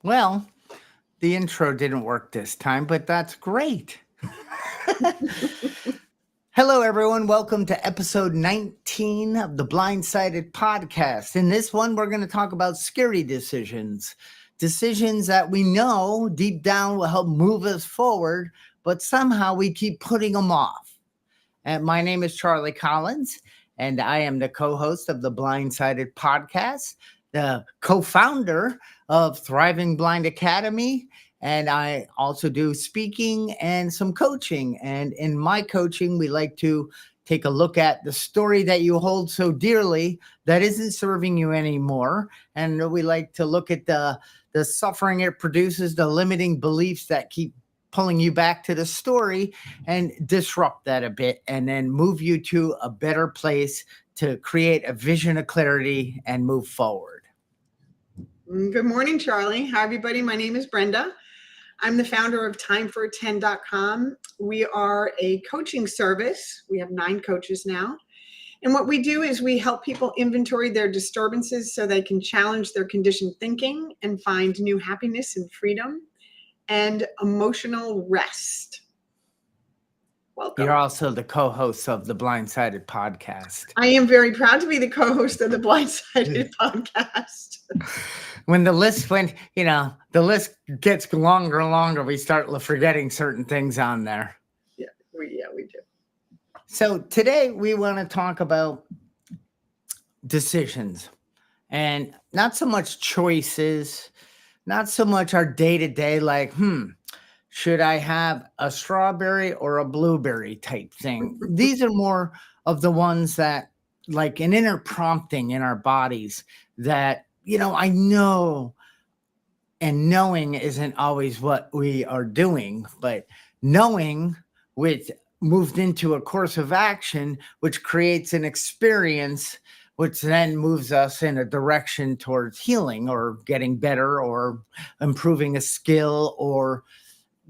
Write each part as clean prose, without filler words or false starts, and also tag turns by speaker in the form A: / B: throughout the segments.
A: Well, the intro didn't work this time, but that's great. Hello, everyone. Welcome to episode 19 of the Blindsided podcast. In this one, we're going to talk about scary decisions, decisions that we know deep down will help move us forward, but somehow we keep putting them off. And my name is Charlie Collins, and I am the co-host of the Blindsided podcast, the co-founder of Thriving Blind Academy, and I also do speaking and some coaching. And in my coaching, we like to take a look at the story that you hold so dearly that isn't serving you anymore. And we like to look at the suffering it produces, the limiting beliefs that keep pulling you back to the story, and disrupt that a bit and then move you to a better place to create a vision of clarity and move forward.
B: Good morning, Charlie. Hi, everybody. My name is Brenda. I'm the founder of timeforattend.com. We are a coaching service. We have 9 coaches now. And what we do is we help people inventory their disturbances so they can challenge their conditioned thinking and find new happiness and freedom and emotional rest. Welcome.
A: You're also the co-host of the Blindsided podcast.
B: I am very proud to be the co-host of the Blindsided podcast.
A: When the list gets longer and longer, we start forgetting certain things on there.
B: Yeah, we do.
A: So today we want to talk about decisions, and not so much choices, not so much our day-to-day, like, should I have a strawberry or a blueberry type thing? These are more of the ones that, like, an inner prompting in our bodies that, I know, and knowing isn't always what we are doing, but knowing moved into a course of action, which creates an experience, which then moves us in a direction towards healing or getting better or improving a skill or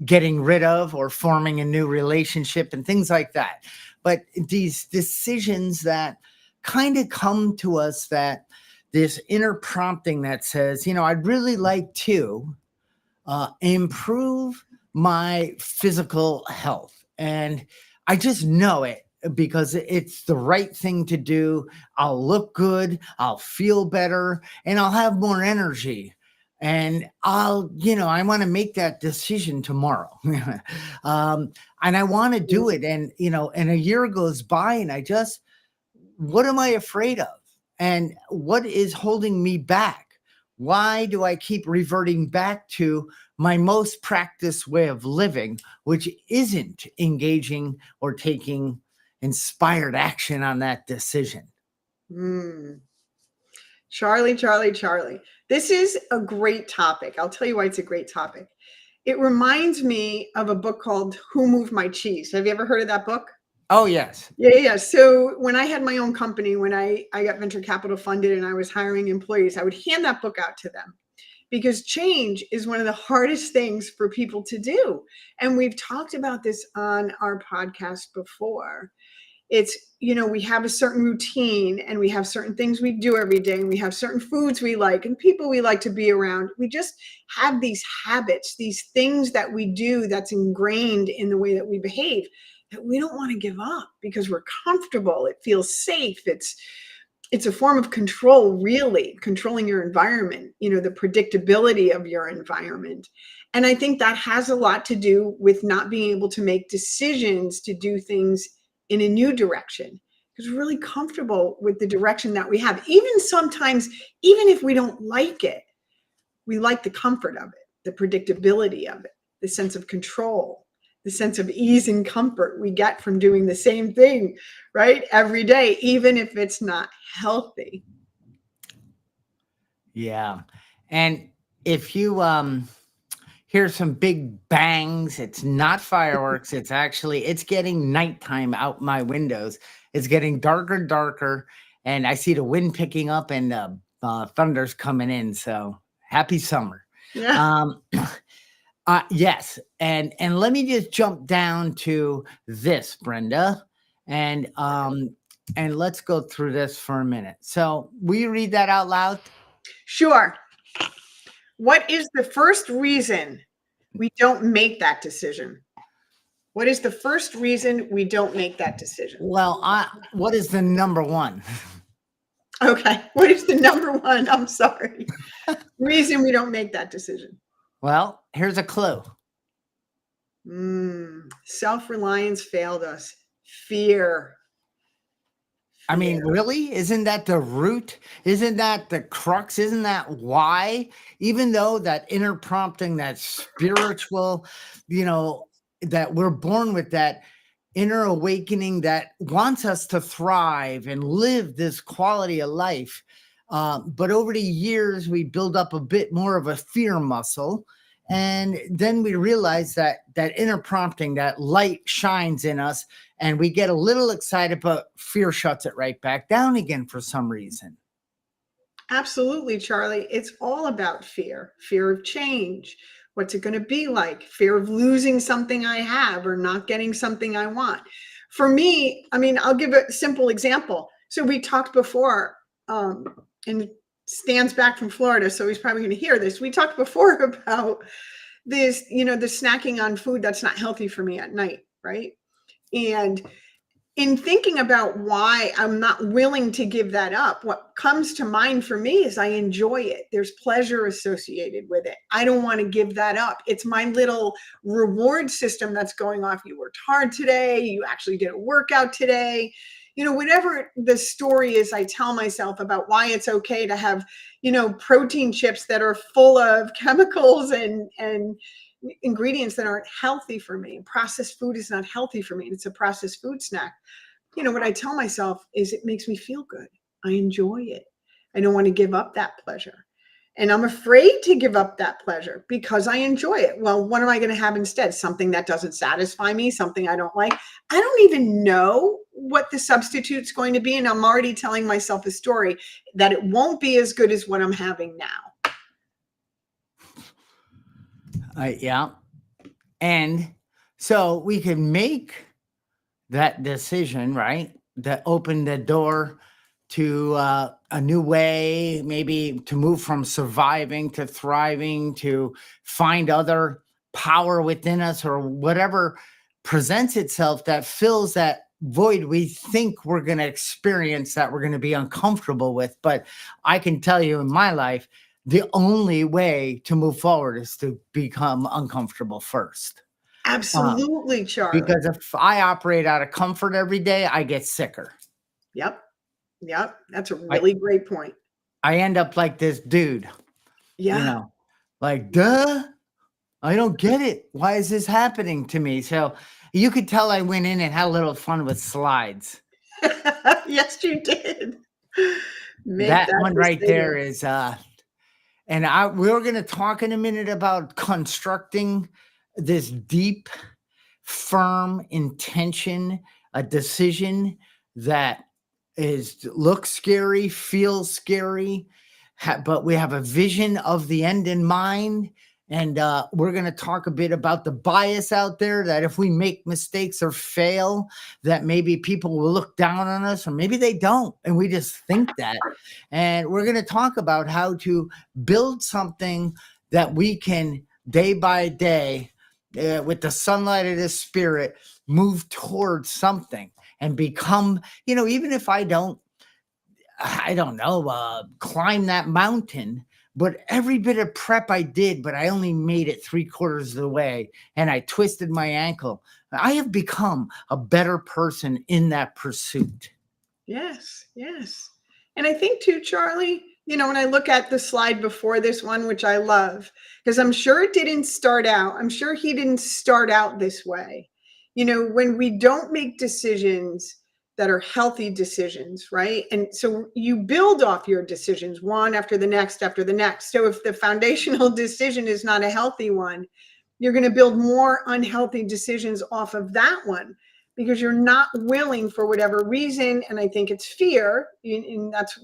A: getting rid of or forming a new relationship and things like that. But these decisions that kind of come to us, that this inner prompting that says, I'd really like to improve my physical health. And I just know it because it's the right thing to do. I'll look good, I'll feel better, and I'll have more energy. And I want to make that decision tomorrow. And I want to do it. And, and a year goes by and what am I afraid of? And what is holding me back? Why do I keep reverting back to my most practiced way of living, which isn't engaging or taking inspired action on that decision?
B: Charlie. This is a great topic. I'll tell you why it's a great topic. It reminds me of a book called Who Moved My Cheese? Have you ever heard of that book?
A: Oh, yes.
B: Yeah. So when I had my own company, when I got venture capital funded and I was hiring employees, I would hand that book out to them because change is one of the hardest things for people to do. And we've talked about this on our podcast before. It's, we have a certain routine and we have certain things we do every day and we have certain foods we like and people we like to be around. We just have these habits, these things that we do that's ingrained in the way that we behave that we don't want to give up because we're comfortable. It feels safe. It's a form of control, really, controlling your environment, the predictability of your environment. And I think that has a lot to do with not being able to make decisions to do things in a new direction because we're really comfortable with the direction that we have. Even sometimes, even if we don't like it, we like the comfort of it, the predictability of it, the sense of control, the sense of ease and comfort we get from doing the same thing, right? Every day, even if it's not healthy.
A: Yeah. And if you hear some big bangs. It's not fireworks. It's getting nighttime out my windows. It's getting darker and darker, and I see the wind picking up and thunder's coming in. So happy summer.
B: Yeah.
A: Um, yes, and let me just jump down to this, Brenda, and let's go through this for a minute. So, will you read that out loud?
B: Sure. What is the first reason we don't make that decision? What is the first reason we don't make that decision?
A: Well, what is the number one?
B: Okay. What is the number one? I'm sorry. Reason we don't make that decision.
A: Well, here's a clue.
B: Self-reliance failed us. Fear.
A: I mean, really? Isn't that the root? Isn't that the crux? Isn't that why? Even though that inner prompting, that spiritual, that we're born with that inner awakening that wants us to thrive and live this quality of life. But over the years, we build up a bit more of a fear muscle. And then we realize that inner prompting, that light shines in us, and we get a little excited, but fear shuts it right back down again for some reason.
B: Absolutely, Charlie. It's all about fear of change. What's it going to be like? Fear of losing something I have or not getting something I want. For me, I mean, I'll give a simple example. So we talked before, and Stan's back from Florida, so he's probably going to hear this. We talked before about this, the snacking on food that's not healthy for me at night, right? And in thinking about why I'm not willing to give that up, what comes to mind for me is I enjoy it. There's pleasure associated with it. I don't want to give that up. It's my little reward system that's going off. You worked hard today. You actually did a workout today. Whatever the story is, I tell myself about why it's okay to have, protein chips that are full of chemicals and ingredients that aren't healthy for me. Processed food is not healthy for me. It's a processed food snack. What I tell myself is it makes me feel good. I enjoy it. I don't want to give up that pleasure. And I'm afraid to give up that pleasure because I enjoy it. Well, what am I going to have instead? Something that doesn't satisfy me, something I don't like. I don't even know what the substitute's going to be. And I'm already telling myself a story that it won't be as good as what I'm having now.
A: Yeah. And so we can make that decision, right? That open the door to a new way, maybe to move from surviving to thriving, to find other power within us or whatever presents itself that fills that void we think we're going to experience, that we're going to be uncomfortable with. But I can tell you in my life, the only way to move forward is to become uncomfortable first.
B: Absolutely, Charlie.
A: Because if I operate out of comfort every day, I get sicker.
B: Yep. That's a really great point.
A: I end up like this dude.
B: Yeah.
A: Like, duh, I don't get it. Why is this happening to me? So you could tell I went in and had a little fun with slides.
B: Yes, you did.
A: That one right there is, and we're going to talk in a minute about constructing this deep, firm intention, a decision that looks scary, feels scary, but we have a vision of the end in mind. And we're going to talk a bit about the bias out there, that if we make mistakes or fail, that maybe people will look down on us, or maybe they don't. And we just think that. And we're going to talk about how to build something that we can day by day, with the sunlight of the spirit, move towards something and become, even if I don't know, climb that mountain, but every bit of prep I did, but I only made it 3/4 of the way and I twisted my ankle. I have become a better person in that pursuit.
B: Yes. And I think too, Charlie, when I look at the slide before this one, which I love, because I'm sure he didn't start out this way. When we don't make decisions, that are healthy decisions, right? And so you build off your decisions one after the next after the next. So if the foundational decision is not a healthy one, you're going to build more unhealthy decisions off of that one because you're not willing for whatever reason. And I think it's fear. And that's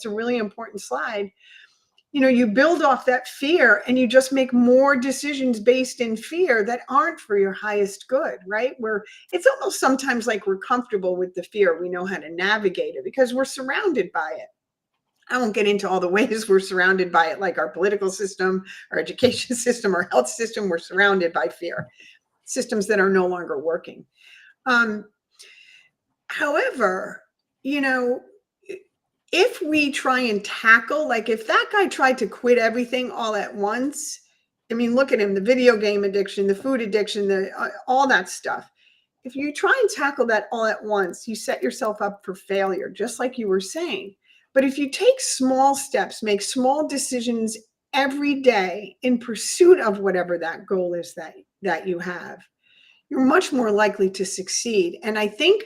B: a really important slide. You build off that fear and you just make more decisions based in fear that aren't for your highest good, right? Where it's almost sometimes like we're comfortable with the fear. We know how to navigate it because we're surrounded by it. I won't get into all the ways we're surrounded by it, like our political system, our education system, our health system. We're surrounded by fear, systems that are no longer working. However, if we try and tackle, like if that guy tried to quit everything all at once, I mean, look at him, the video game addiction, the food addiction, all that stuff. If you try and tackle that all at once, you set yourself up for failure, just like you were saying. But if you take small steps, make small decisions every day in pursuit of whatever that goal is that you have, you're much more likely to succeed. And I think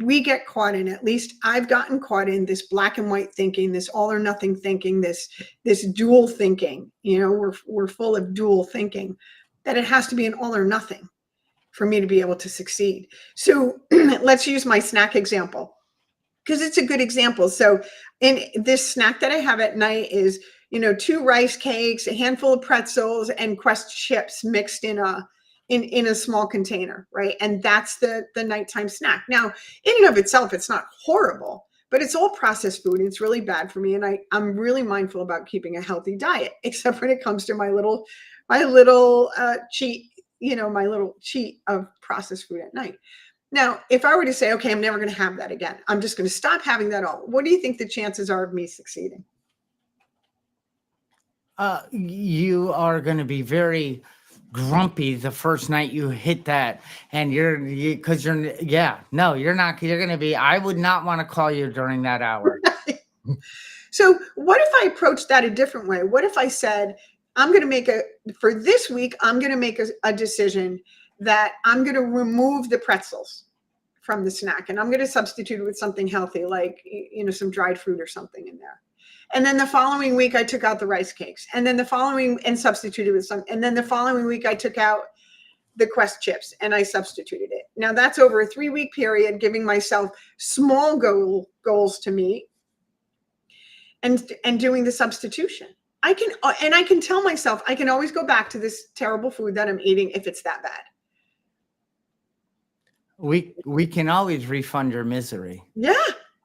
B: we get caught in, at least I've gotten caught in, this black and white thinking, this all or nothing thinking, this dual thinking. We're full of dual thinking, that it has to be an all or nothing for me to be able to succeed. So let's use my snack example, because it's a good example. So in this snack that I have at night is, 2 rice cakes, a handful of pretzels, and Quest chips mixed in a small container, right? And that's the nighttime snack. Now, in and of itself, it's not horrible, but it's all processed food. And it's really bad for me. And I'm really mindful about keeping a healthy diet, except when it comes to my little cheat, my little cheat of processed food at night. Now, if I were to say, okay, I'm never going to have that again, I'm just going to stop having that all, what do you think the chances are of me succeeding?
A: You are going to be very grumpy the first night you hit that, and you're not, you're going to be, I would not want to call you during that hour.
B: So what if I approached that a different way? What if I said, for this week, I'm going to make a decision that I'm going to remove the pretzels from the snack, and I'm going to substitute it with something healthy, like, some dried fruit or something in there. And then the following week I took out the rice cakes, and then and substituted with some. And then the following week I took out the Quest chips and I substituted it. Now that's over a 3-week period, giving myself small goals to meet and doing the substitution. I can tell myself I can always go back to this terrible food that I'm eating if it's that bad.
A: We can always refund your misery.
B: Yeah.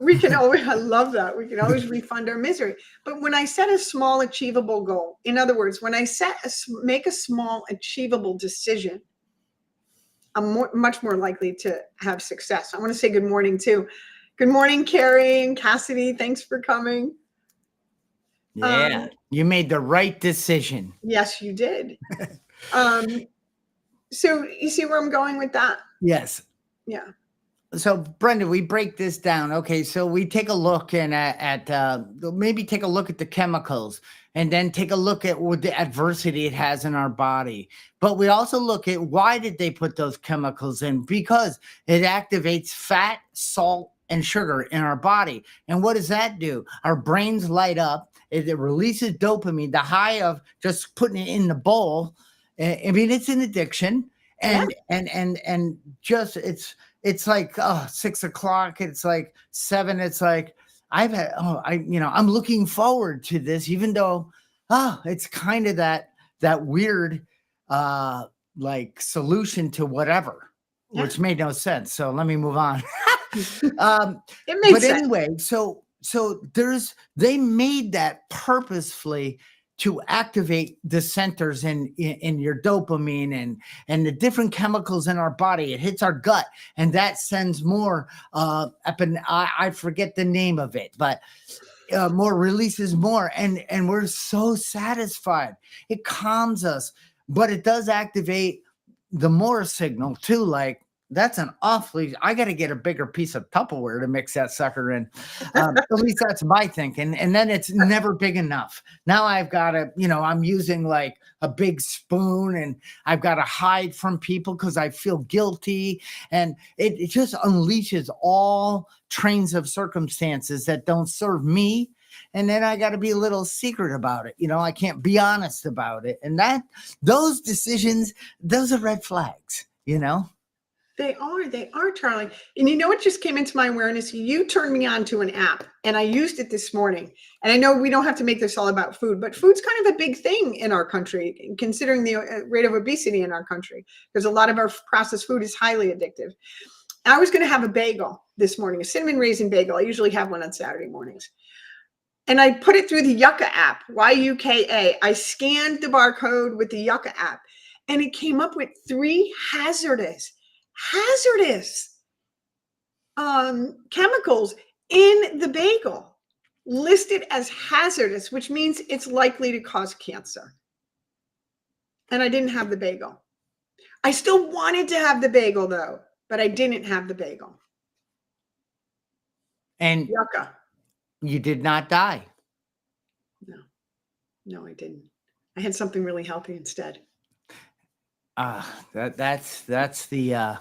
B: We can always, I love that. We can always refund our misery. But when I set a small achievable goal, in other words, when I make a small achievable decision, I'm much more likely to have success. I want to say good morning too. Good morning, Carrie and Cassidy. Thanks for coming.
A: Yeah, you made the right decision.
B: Yes, you did. So you see where I'm going with that?
A: Yes.
B: Yeah.
A: So Brenda, we break this down. Okay, so we take a look at maybe take a look at the chemicals, and then take a look at what the adversity it has in our body. But we also look at, why did they put those chemicals in? Because it activates fat, salt, and sugar in our body. And what does that do? Our brains light up. It releases dopamine, the high of just putting it in the bowl. I mean, it's an addiction, and just it's like 6 o'clock. It's like 7. It's like I'm looking forward to this, even though it's kind of that weird like solution to whatever, which made no sense. So let me move on.
B: It makes sense.
A: Anyway, so they made that purposefully to activate the centers in your dopamine and the different chemicals in our body. It hits our gut, and that sends more I forget the name of it, but more releases more, and we're so satisfied. It calms us, but it does activate the more signal too, like That's an awfully, I got to get a bigger piece of Tupperware to mix that sucker in. At least that's my thinking. And then it's never big enough. Now I've got to, I'm using like a big spoon, and I've got to hide from people because I feel guilty. And it just unleashes all trains of circumstances that don't serve me. And then I got to be a little secret about it. I can't be honest about it. And those decisions, those are red flags,
B: They are, Charlie. And you know what just came into my awareness? You turned me on to an app, and I used it this morning. And I know we don't have to make this all about food, but food's kind of a big thing in our country, considering the rate of obesity in our country, because a lot of our processed food is highly addictive. I was going to have a bagel this morning, a cinnamon raisin bagel. I usually have one on Saturday mornings. And I put it through the Yucca app, Yuka. I scanned the barcode with the Yucca app, and it came up with 3 hazardous chemicals in the bagel, listed as hazardous, which means it's likely to cause cancer. And I didn't have the bagel. I still wanted to have the bagel though, but I didn't have the bagel.
A: And
B: Yucca.
A: You did not die.
B: No, I didn't. I had something really healthy instead.
A: That's the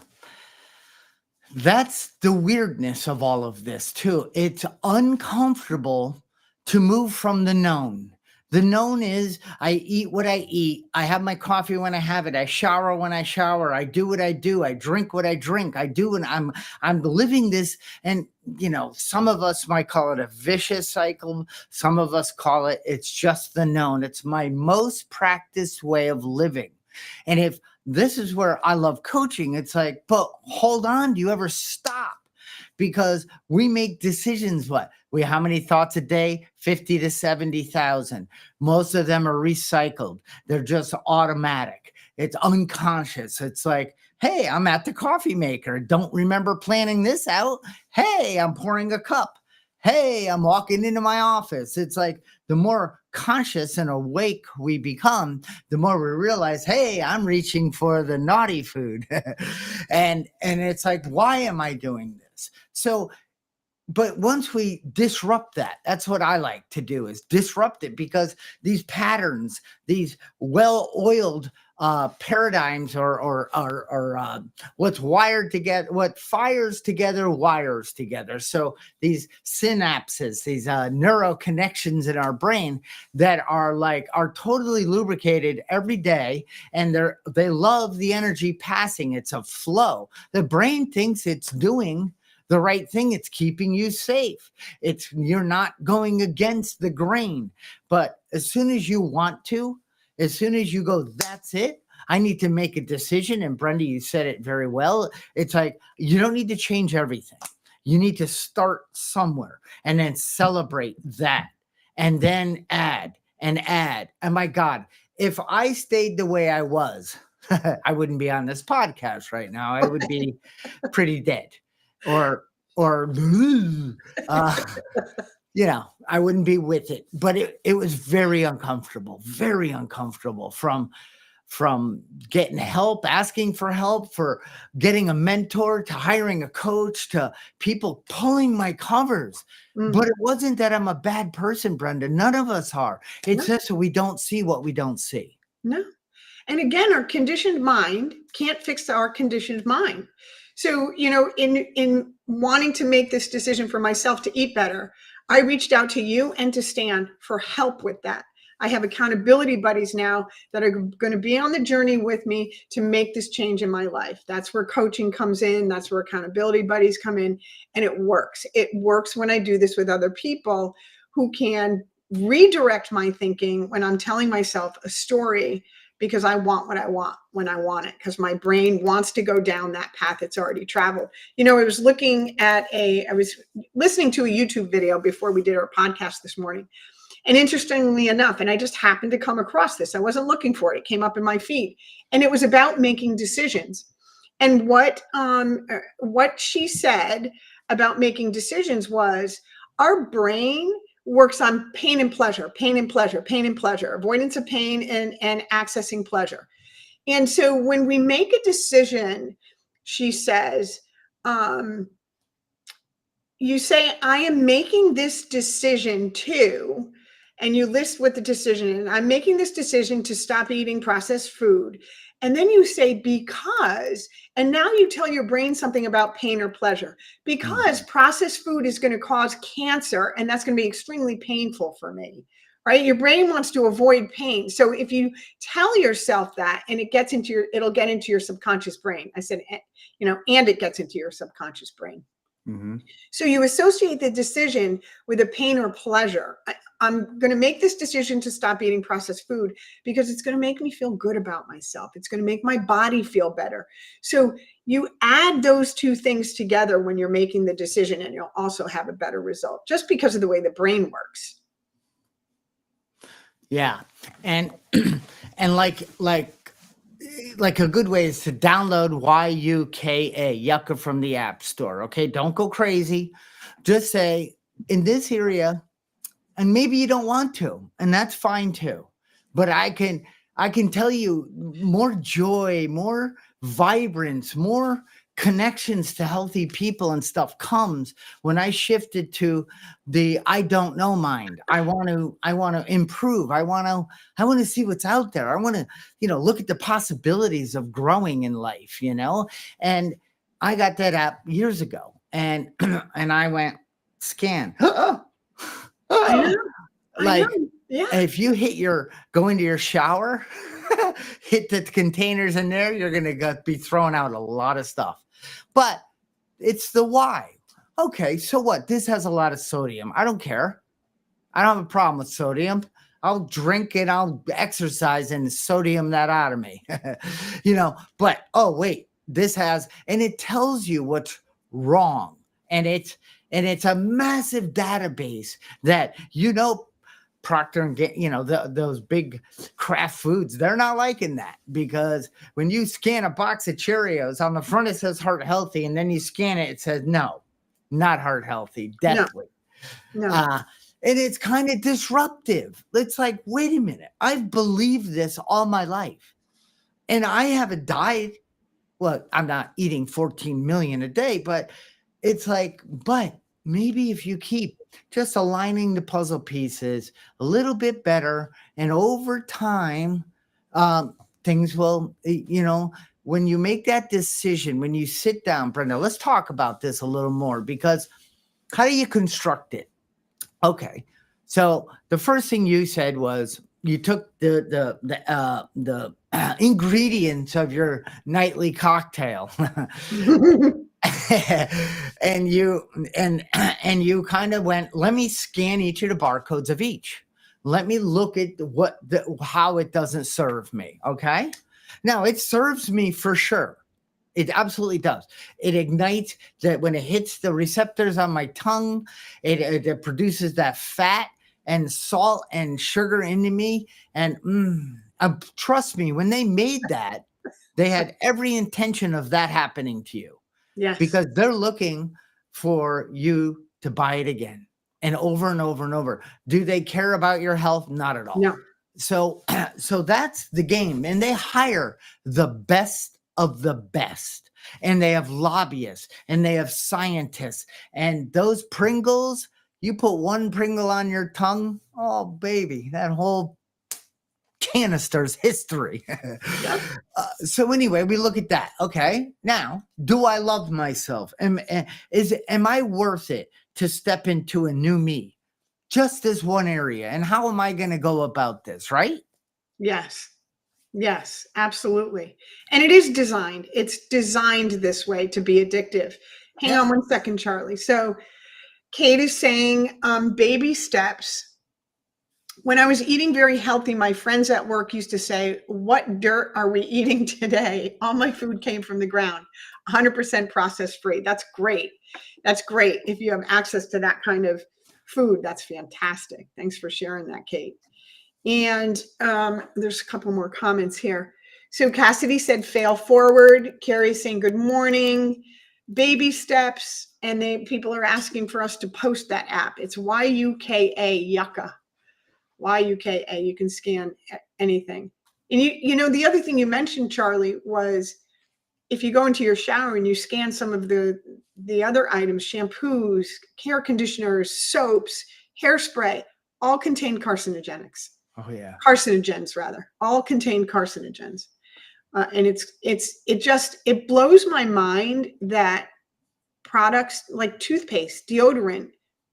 A: weirdness of all of this too. It's uncomfortable to move from the known. The known is I eat what I eat. I have my coffee when I have it. I shower when I shower. I do what I do. I drink what I drink. I do, and I'm living this. And some of us might call it a vicious cycle. Some of us call it's just the known. It's my most practiced way of living. And if this is where I love coaching, it's like, but hold on, do you ever stop? Because we make decisions. How many thoughts a day? 50 to 70,000. Most of them are recycled. They're just automatic. It's unconscious. It's like, hey, I'm at the coffee maker. Don't remember planning this out. Hey, I'm pouring a cup. Hey, I'm walking into my office. It's like the more conscious and awake we become, the more we realize, hey, I'm reaching for the naughty food. and it's like, why am I doing this? So, but once we disrupt that, that's what I like to do, is disrupt it, because these patterns, these well-oiled paradigms or what's wired together, what fires together wires together. So these synapses, these neural connections in our brain that are totally lubricated every day, and they love the energy passing. It's a flow. The brain thinks it's doing the right thing. It's keeping you safe. You're not going against the grain. But as soon as you want to, as soon as you go, that's it, I need to make a decision. And Brenda, you said it very well. It's like, you don't need to change everything. You need to start somewhere and then celebrate that, and then add and add. And my God, if I stayed the way I was, I wouldn't be on this podcast right now. I would be pretty dead. Or I wouldn't be with it. But it was very uncomfortable from getting help, asking for help, for getting a mentor, to hiring a coach, to people pulling my covers. Mm-hmm. But it wasn't that I'm a bad person, Brenda. None of us are. It's just that we don't see what we don't see.
B: No. And again, our conditioned mind can't fix our conditioned mind. So, in wanting to make this decision for myself to eat better, I reached out to you and to Stan for help with that. I have accountability buddies now that are going to be on the journey with me to make this change in my life. That's where coaching comes in. That's where accountability buddies come in. And it works. It works when I do this with other people who can redirect my thinking when I'm telling myself a story, because I want what I want when I want it, because my brain wants to go down that path it's already traveled. I was I was listening to a YouTube video before we did our podcast this morning. And interestingly enough, and I just happened to come across this, I wasn't looking for it. It came up in my feed, and it was about making decisions. And what she said about making decisions was, our brain works on pain and pleasure, avoidance of pain and accessing pleasure. And so when we make a decision, she says, you say, I am making this decision to, and you list what the decision is. I'm making this decision to stop eating processed food. And then you say, because, and now you tell your brain something about pain or pleasure, because processed food is going to cause cancer, and that's going to be extremely painful for me. Right? Your brain wants to avoid pain. So if you tell yourself that, and it'll get into your subconscious brain. I said, and it gets into your subconscious brain.
A: Mm-hmm.
B: So you associate the decision with a pain or pleasure. I'm going to make this decision to stop eating processed food because it's going to make me feel good about myself. It's going to make my body feel better. So you add those two things together when you're making the decision, and you'll also have a better result just because of the way the brain works.
A: Yeah. And and like a good way is to download Yuka from the App Store. Okay, don't go crazy. Just say, in this area, and maybe you don't want to, and that's fine too. But I can tell you, more joy, more vibrance, more connections to healthy people and stuff comes when I shifted to the I don't know mind. I want to improve. I want to see what's out there. I want to, look at the possibilities of growing in life, and I got that app years ago, and and I went scan.
B: I know.
A: Like,
B: yeah.
A: If you go into your shower, hit the containers in there, you're going to be throwing out a lot of stuff. But it's the why. Okay, so what? This has a lot of sodium. I don't care. I don't have a problem with sodium. I'll drink it. I'll exercise and sodium that out of me. But, oh, wait, this has, and it tells you what's wrong. And it's a massive database that, Procter and those big craft foods, they're not liking that, because when you scan a box of Cheerios, on the front it says heart healthy, and then you scan it, it says no, not heart healthy, deathly.
B: No.
A: And it's kind of disruptive. It's like, wait a minute, I've believed this all my life, and I haven't died. Well, I'm not eating 14 million a day, but it's like, but maybe if you keep just aligning the puzzle pieces a little bit better, and over time, things will, when you make that decision, when you sit down, Brenda, let's talk about this a little more, because how do you construct it? Okay. So the first thing you said was you took the ingredients of your nightly cocktail and you kind of went, let me scan each of the barcodes of each. Let me look at how it doesn't serve me. Okay. Now it serves me for sure. It absolutely does. It ignites that when it hits the receptors on my tongue, it produces that fat and salt and sugar into me. And trust me, when they made that, they had every intention of that happening to you.
B: Yes.
A: Because they're looking for you to buy it again and over and over and over. Do they care about your health? Not at all.
B: No.
A: So that's the game. And they hire the best of the best. And they have lobbyists and they have scientists. And those Pringles, you put one Pringle on your tongue, oh, baby, that whole canister's history.
B: Yep.
A: So anyway, we look at that. Okay. Now, do I love myself? Am I worth it to step into a new me? Just as one area. And how am I going to go about this? Right?
B: Yes. Yes, absolutely. And it is designed. It's designed this way to be addictive. Hang on one second, Charlie. So Kate is saying baby steps. When I was eating very healthy, my friends at work used to say, what dirt are we eating today? All my food came from the ground, 100% processed free. That's great. That's great. If you have access to that kind of food, that's fantastic. Thanks for sharing that, Kate. And there's a couple more comments here. So Cassidy said, fail forward. Carrie's saying, good morning. Baby steps. And people are asking for us to post that app. It's Yuka. Yuka. You can scan anything. And the other thing you mentioned, Charlie, was if you go into your shower and you scan some of the other items, shampoos, hair conditioners, soaps, hairspray, all contain carcinogenics.
A: Oh yeah.
B: Carcinogens rather, all contain carcinogens. And it blows my mind that products like toothpaste, deodorant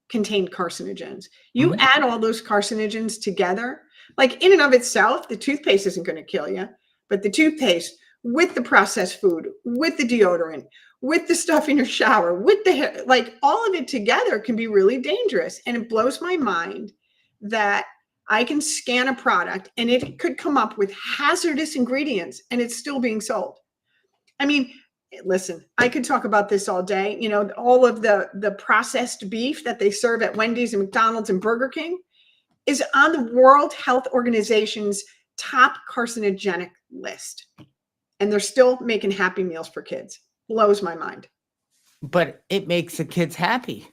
B: contain carcinogens. You
A: Mhm.
B: add all those carcinogens together, like in and of itself, the toothpaste isn't going to kill you, but the toothpaste with the processed food, with the deodorant, with the stuff in your shower, with the hair, like all of it together can be really dangerous. And it blows my mind that I can scan a product and it could come up with hazardous ingredients and it's still being sold. I mean, listen, I could talk about this all day. You know, all of the processed beef that they serve at Wendy's and McDonald's and Burger King is on the World Health Organization's top carcinogenic list. And they're still making Happy Meals for kids. Blows my mind.
A: But it makes the kids happy.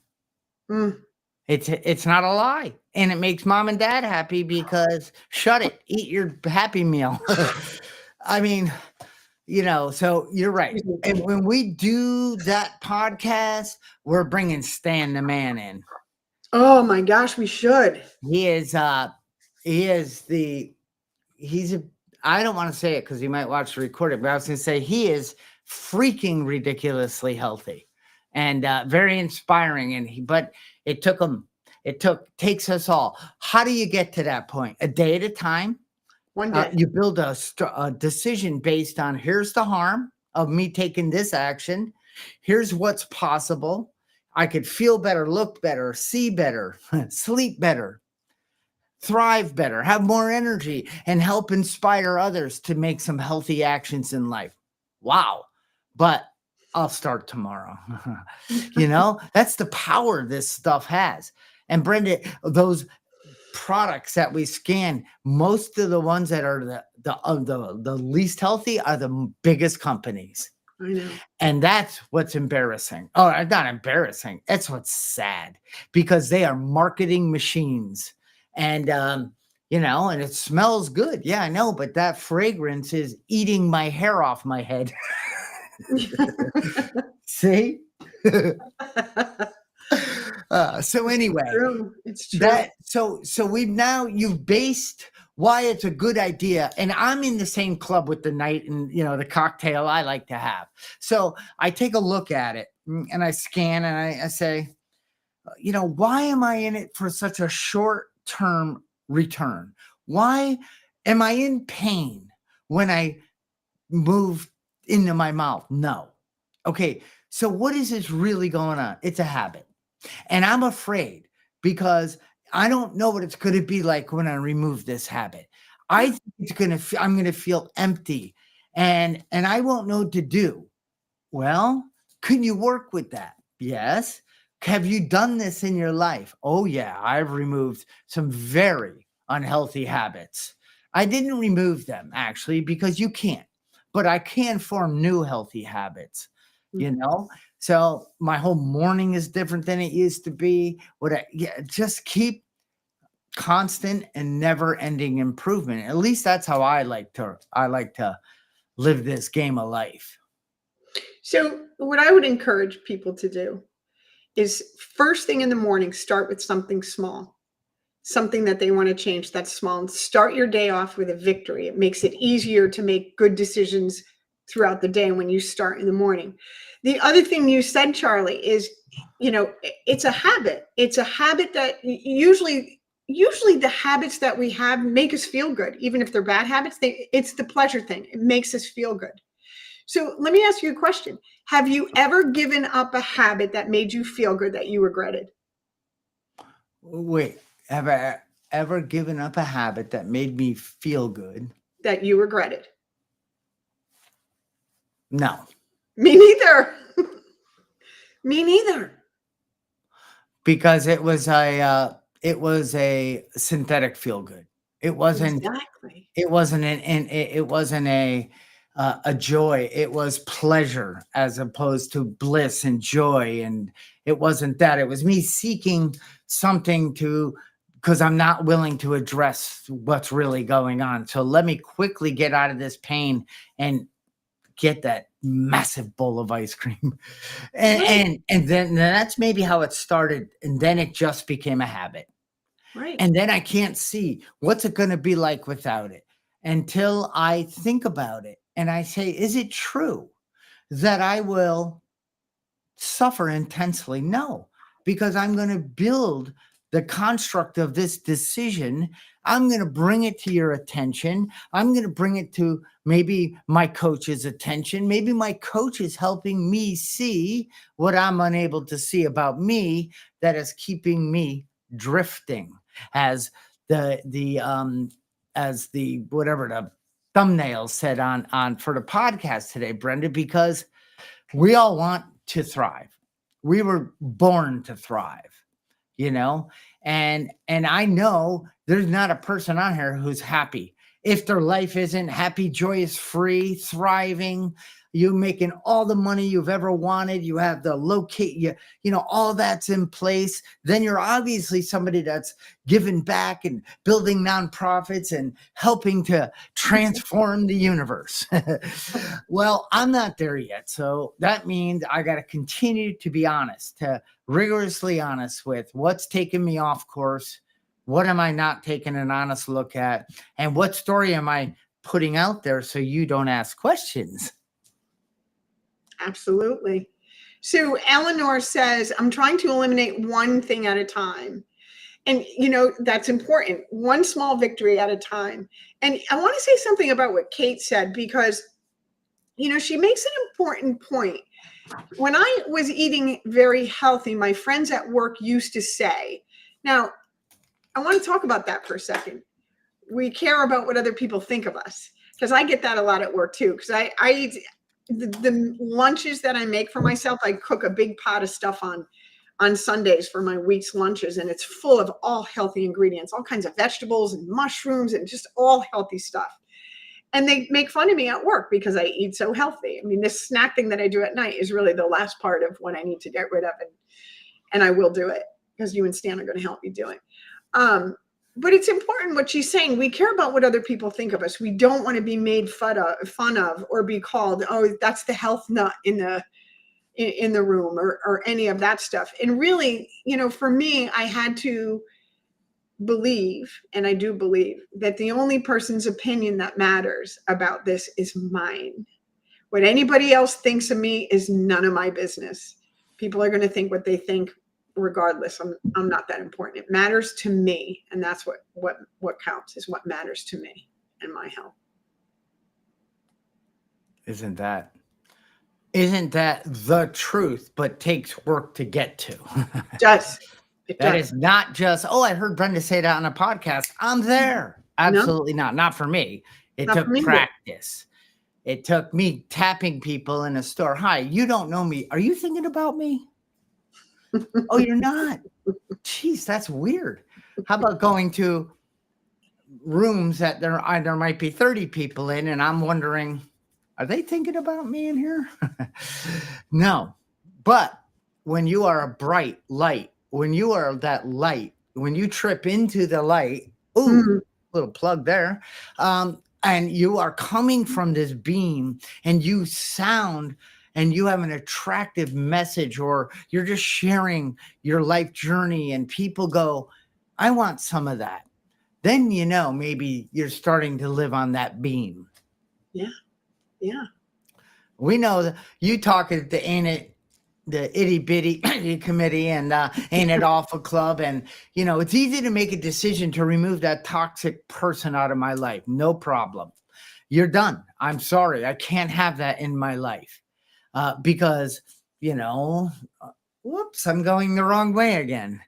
B: Mm.
A: It's not a lie. And it makes mom and dad happy because shut it, eat your Happy Meal. I mean, you know, so you're right. And when we do that podcast, we're bringing Stan the Man in.
B: Oh my gosh, we should.
A: He's I don't want to say it because he might watch the recording, but I was going to say he is freaking ridiculously healthy and very inspiring. But it takes us all. How do you get to that point? A day at a time.
B: One day.
A: You build a decision based on here's the harm of me taking this action. Here's what's possible. I could feel better, look better, see better, sleep better, thrive better, have more energy, and help inspire others to make some healthy actions in life. Wow. But I'll start tomorrow. You know, that's the power this stuff has. And Brenda, those products that we scan, most of the ones that are the least healthy are the biggest companies.
B: I know.
A: And that's what's embarrassing. Oh, not embarrassing. That's what's sad because they are marketing machines. And, you know, and it smells good. Yeah, I know. But that fragrance is eating my hair off my head. See? So anyway,
B: it's true.
A: So you've based why it's a good idea. And I'm in the same club with the night and, you know, the cocktail I like to have. So I take a look at it and I scan and I say, you know, why am I in it for such a short-term return? Why am I in pain when I move into my mouth? No. Okay. So what is this really going on? It's a habit. And I'm afraid because I don't know what it's going to be like when I remove this habit. I think I'm going to feel empty and I won't know what to do. Well, can you work with that? Yes. Have you done this in your life? Oh yeah, I've removed some very unhealthy habits. I didn't remove them actually because you can't, but I can form new healthy habits, you know? So my whole morning is different than it used to be. Just keep constant and never ending improvement. At least that's how I like to live this game of life.
B: So what I would encourage people to do is first thing in the morning, start with something small, something that they want to change that's small, and start your day off with a victory. It makes it easier to make good decisions throughout the day when you start in the morning. The other thing you said, Charlie, is, you know, it's a habit. It's a habit that usually the habits that we have make us feel good. Even if they're bad habits, it's the pleasure thing. It makes us feel good. So let me ask you a question. Have you ever given up a habit that made you feel good that you regretted?
A: Wait, have I ever given up a habit that made me feel good?
B: That you regretted?
A: No.
B: Me neither. Me neither.
A: Because it was a synthetic feel good. It wasn't
B: exactly.
A: It wasn't a joy. It was pleasure as opposed to bliss and joy. And it wasn't that. It was me seeking something because I'm not willing to address what's really going on. So let me quickly get out of this pain and get that massive bowl of ice cream. And then that's maybe how it started. And then it just became a habit.
B: Right.
A: And then I can't see what's it going to be like without it until I think about it. And I say, is it true that I will suffer intensely? No, because I'm going to build the construct of this decision. I'm going to bring it to your attention. I'm going to bring it to maybe my coach's attention. Maybe my coach is helping me see what I'm unable to see about me that is keeping me drifting, as the whatever the thumbnail said on for the podcast today, Brenda, because we all want to thrive. We were born to thrive, you know, and I know there's not a person on here who's happy. If their life isn't happy, joyous, free, thriving, you making all the money you've ever wanted, you have the all that's in place, then you're obviously somebody that's giving back and building nonprofits and helping to transform the universe. Well, I'm not there yet. So that means I got to continue to be honest, to rigorously honest with what's taking me off course. What am I not taking an honest look at? And what story am I putting out there so you don't ask questions?
B: Absolutely. So Eleanor says, I'm trying to eliminate one thing at a time. And, that's important. One small victory at a time. And I want to say something about what Kate said, because, she makes an important point. When I was eating very healthy, my friends at work used to say, now, I want to talk about that for a second. We care about what other people think of us, because I get that a lot at work too. Because I eat the lunches that I make for myself. I cook a big pot of stuff on Sundays for my week's lunches, and it's full of all healthy ingredients, all kinds of vegetables and mushrooms and just all healthy stuff. And they make fun of me at work because I eat so healthy. I mean, this snack thing that I do at night is really the last part of what I need to get rid of, and I will do it because you and Stan are going to help me do it. But it's important what she's saying. We care about what other people think of us. We don't want to be made fun of or be called, oh, that's the health nut in the room or any of that stuff. And really, for me, I had to believe, and I do believe, that the only person's opinion that matters about this is mine. What anybody else thinks of me is none of my business. People are going to think what they think regardless. I'm not that important. It matters to me, and that's what counts, is what matters to me and my health.
A: Isn't that the truth, but takes work to get to?
B: It does.
A: That is not just, oh, I heard Brenda say that on a podcast, I'm there. Absolutely not. Not for me. It took practice. It took me tapping people in a store. Hi, you don't know me. Are you thinking about me? Oh, you're not? Jeez, that's weird. How about going to rooms that there might be 30 people in, and I'm wondering, are they thinking about me in here? No. But when you are a bright light, when you are that light, when you trip into the light, little plug there, and you are coming from this beam and you sound and you have an attractive message, or you're just sharing your life journey and people go, I want some of that. Then, maybe you're starting to live on that beam.
B: Yeah. Yeah.
A: We know that you talk at the itty bitty committee and Ain't It Awful Club. And, it's easy to make a decision to remove that toxic person out of my life. No problem. You're done. I'm sorry. I can't have that in my life because, whoops, I'm going the wrong way again.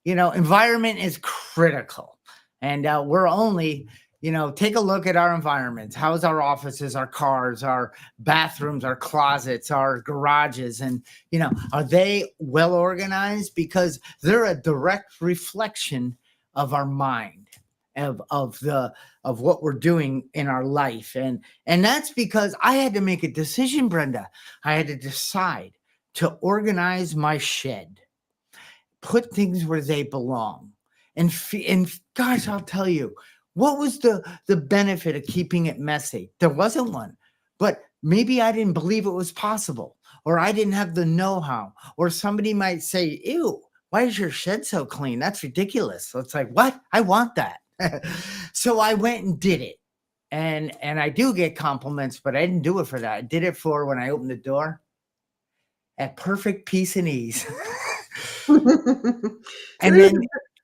A: Environment is critical. And we're only, take a look at our environments. How's our offices, our cars, our bathrooms, our closets, our garages? And, are they well organized? Because they're a direct reflection of our mind, of what we're doing in our life. And that's because I had to make a decision, Brenda. I had to decide to organize my shed, put things where they belong. And gosh, I'll tell you, what was the benefit of keeping it messy? There wasn't one. But maybe I didn't believe it was possible, or I didn't have the know-how, or somebody might say, ew, why is your shed so clean? That's ridiculous. So it's like, what? I want that. So I went and did it. And I do get compliments, but I didn't do it for that. I did it for when I opened the door at perfect peace and ease.
B: So
A: And
B: there's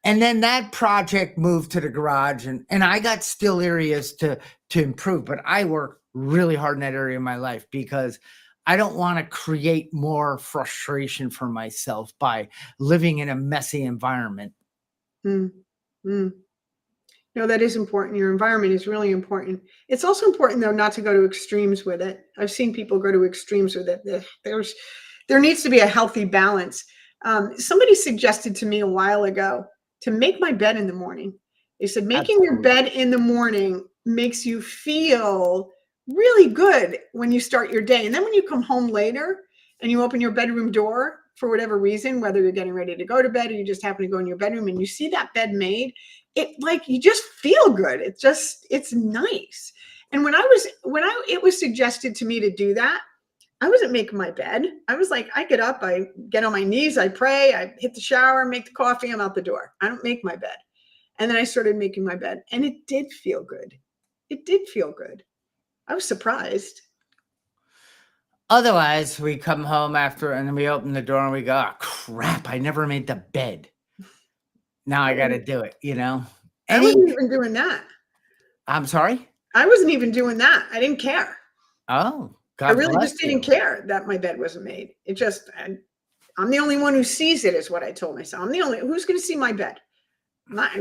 A: then that project moved to the garage, and I got still areas to improve, but I work really hard in that area of my life because I don't want to create more frustration for myself by living in a messy environment.
B: mm, mm. No, that is important. Your environment is really important. It's also important, though, not to go to extremes with it. I've seen people go to extremes with it. There needs to be a healthy balance. Somebody suggested to me a while ago to make my bed in the morning. They said making your
A: Absolutely.
B: bed in the morning makes you feel really good when you start your day. And then when you come home later and you open your bedroom door for whatever reason, whether you're getting ready to go to bed or you just happen to go in your bedroom and you see that bed made, it like you just feel good. It's nice. And it was suggested to me to do that, I wasn't making my bed. I was like, I get up, I get on my knees, I pray, I hit the shower, make the coffee, I'm out the door. I don't make my bed. And then I started making my bed, and it did feel good. It did feel good. I was surprised.
A: Otherwise, we come home after and then we open the door and we go, oh, crap, I never made the bed. Now I got to do it, you know?
B: I
A: Any,
B: wasn't even doing that.
A: I'm sorry?
B: I wasn't even doing that. I didn't care.
A: Oh,
B: I
A: God
B: really
A: bless
B: just didn't
A: you.
B: care that my bed wasn't made. I'm the only one who sees it, is what I told myself. I'm the only, who's going to see my bed? I'm not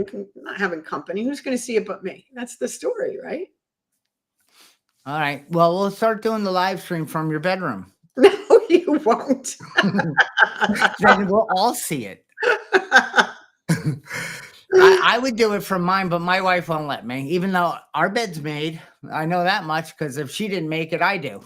B: having company. Who's going to see it but me? That's the story, right?
A: All right. Well, we'll start doing the live stream from your bedroom.
B: No, you won't.
A: Then we'll all see it. I would do it from mine, but my wife won't let me, even though our bed's made. I know that much because if she didn't make it, I do.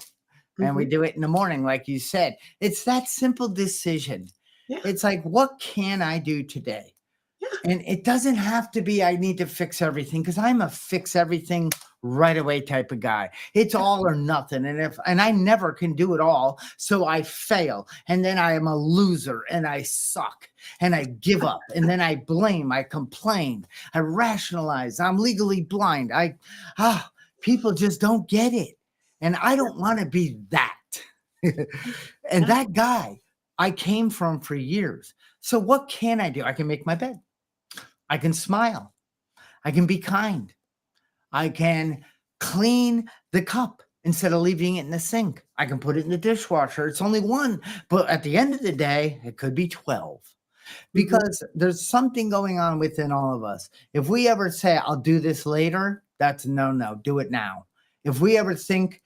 A: And we
B: Mhm.
A: do it in the morning, like you said. It's that simple decision.
B: Yeah,
A: It's like, what can I do today?
B: yeah.
A: And it doesn't have to be, I need to fix everything, because I'm a fix everything right away type of guy. It's all or nothing. And I never can do it all. So I fail. And then I am a loser and I suck and I give up. And then I blame, I complain, I rationalize, I'm legally blind. People just don't get it. And I don't want to be that. And
B: Yeah.
A: that guy I came from for years. So what can I do? I can make my bed. I can smile. I can be kind. I can clean the cup instead of leaving it in the sink. I can put it in the dishwasher. It's only one, but at the end of the day, it could be 12
B: Mhm.
A: because there's something going on within all of us. If we ever say, I'll do this later, that's no, do it now. If we ever think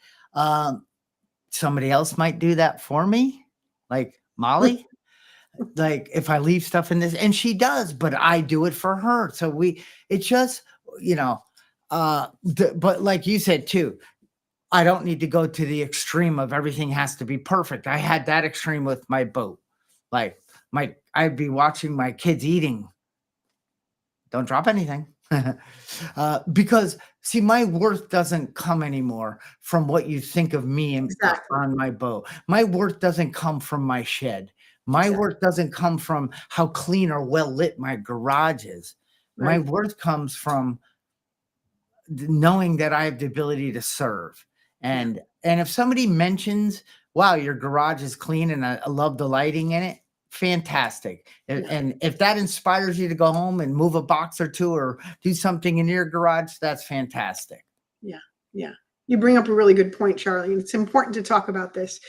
A: somebody else might do that for me, like Molly, like if I leave stuff in this, and she does, but I do it for her. So it just, you know, but like you said too, I don't need to go to the extreme of everything has to be perfect. I had that extreme with my boat. Like I'd be watching my kids eating. Don't drop anything. Because see, my worth doesn't come anymore from what you think of me and
B: Exactly.
A: on my boat. My worth doesn't come from my shed. My
B: Exactly.
A: worth doesn't come from how clean or well lit my garage is. My
B: Right.
A: worth comes from knowing that I have the ability to serve.
B: Yeah.
A: And if somebody mentions, wow, your garage is clean and I love the lighting in it, fantastic.
B: Yeah.
A: And if that inspires you to go home and move a box or two or do something in your garage, that's fantastic.
B: Yeah. Yeah. You bring up a really good point, Charlie, and it's important to talk about this.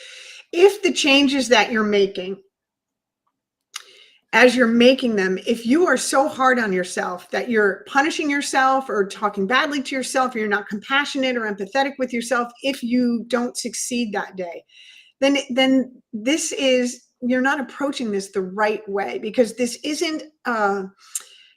B: If the changes that you're making, as you're making them, if you are so hard on yourself that you're punishing yourself or talking badly to yourself, or you're not compassionate or empathetic with yourself, if you don't succeed that day, then this is, you're not approaching this the right way, because this isn't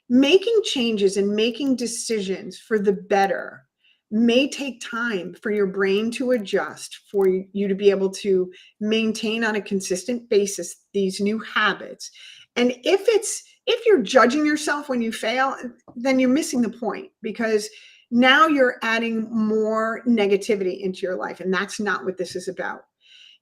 B: making changes and making decisions for the better may take time for your brain to adjust, for you to be able to maintain on a consistent basis these new habits. And if you're judging yourself when you fail, then you're missing the point, because now you're adding more negativity into your life. And that's not what this is about.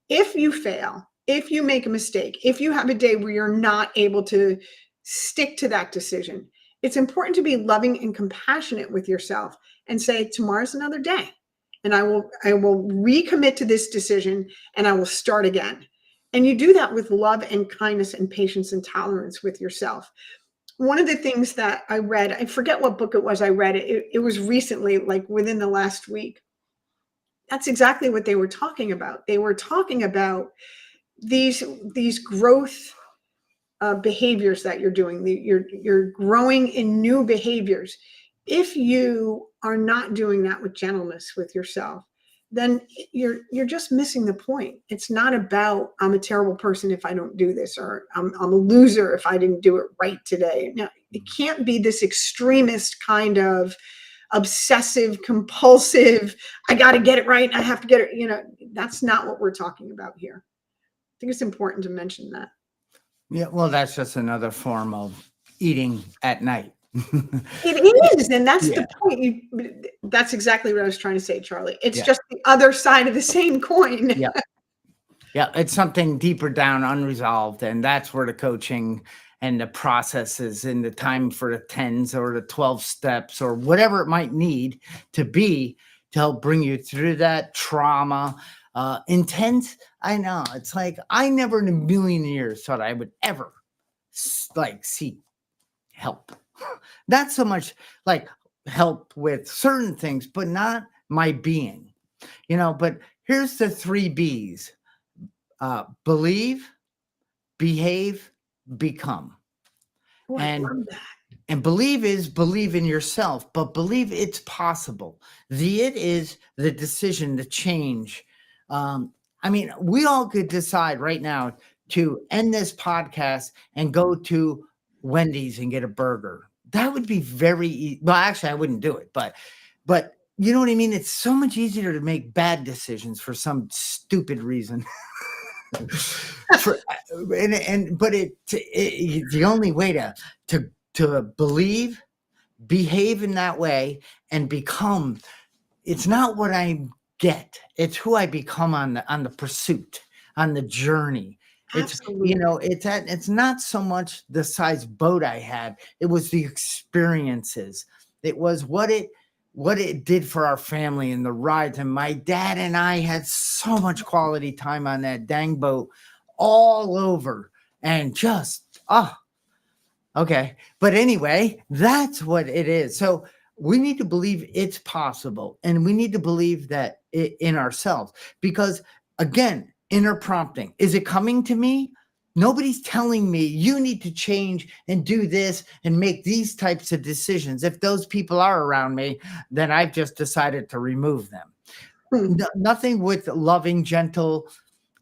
B: If you fail, if you make a mistake, if you have a day where you're not able to stick to that decision, it's important to be loving and compassionate with yourself and say, tomorrow's another day. And I will recommit to this decision and I will start again. And you do that with love and kindness and patience and tolerance with yourself. One of the things that I read, I forget what book it was I read, it was recently, like within the last week. That's exactly what they were talking about. They were talking about these growth behaviors that you're doing. You're growing in new behaviors. If you are not doing that with gentleness with yourself, then you're just missing the point. It's not about I'm a terrible person if I don't do this, or I'm a loser if I didn't do it right today. No, it can't be this extremist kind of obsessive compulsive, I got to get it right, I have to get it, that's not what we're talking about here. I think it's important to mention that.
A: Yeah, well, that's just another form of eating at night.
B: It is, and that's
A: Yeah.
B: the point. That's exactly what I was trying to say, Charlie. It's
A: Yeah.
B: just the other side of the same coin.
A: Yeah. Yeah, it's something deeper down, unresolved, and that's where the coaching and the processes and the time for the 10s or the 12 steps or whatever it might need to be to help bring you through that trauma. Intense, I know. It's like I never in a million years thought I would ever seek help. Not so much like help with certain things, but not my being, but here's the 3 B's. Believe, behave, become.
B: Oh, I
A: And
B: love that.
A: and believe is believe in yourself, but believe it's possible. The it is the decision, the change. We all could decide right now to end this podcast and go to Wendy's and get a burger. That would be very easy. Well, actually, I wouldn't do it, but you know what I mean? It's so much easier to make bad decisions for some stupid reason. But the only way to believe, behave in that way, and become. It's not what I get; it's who I become on the pursuit, on the journey.
B: Absolutely.
A: It's not so much the size boat I had; it was the experiences. It was what it did for our family and the rides. And my dad and I had so much quality time on that dang boat, all over, and just okay. But anyway, that's what it is. So we need to believe it's possible, and we need to believe that in ourselves, because again, inner prompting, is it coming to me? Nobody's telling me you need to change and do this and make these types of decisions. If those people are around me, then I've just decided to remove them. Nothing with loving, gentle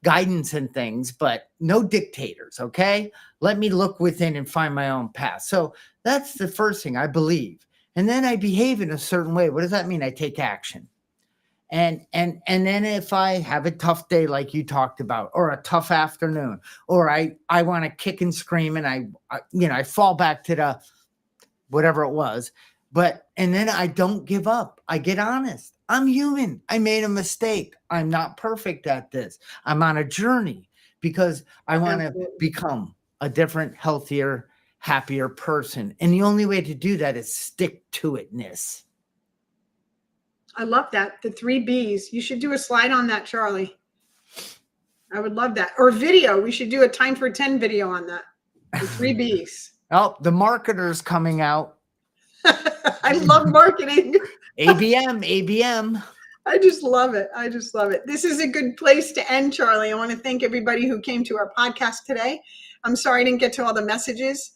A: guidance and things, but no dictators. Okay. Let me look within and find my own path. So that's the first thing I believe. And then I behave in a certain way. What does that mean? I take action. And then if I have a tough day, like you talked about, or a tough afternoon, or I want to kick and scream, and I fall back to the whatever it was, and then I don't give up. I get honest. I'm human. I made a mistake. I'm not perfect at this. I'm on a journey because I want to become a different, healthier, happier person. And the only way to do that is stick to itness.
B: I love that. The 3 B's. You should do a slide on that, Charlie. I would love that. Or video. We should do a time for 10 video on that. The 3 B's.
A: Oh, the marketer's coming out.
B: I love marketing.
A: ABM.
B: I just love it. This is a good place to end, Charlie. I want to thank everybody who came to our podcast today. I'm sorry I didn't get to all the messages.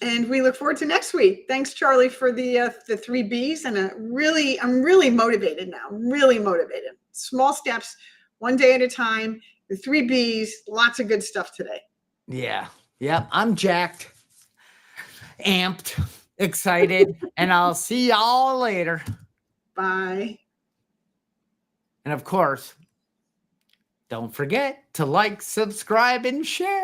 B: And we look forward to next week. Thanks, Charlie, for the 3 B's. And I'm really motivated now. Really motivated. Small steps, one day at a time. The 3 B's, lots of good stuff today.
A: Yeah. Yep. I'm jacked, amped, excited, and I'll see y'all later.
B: Bye.
A: And of course, don't forget to like, subscribe, and share.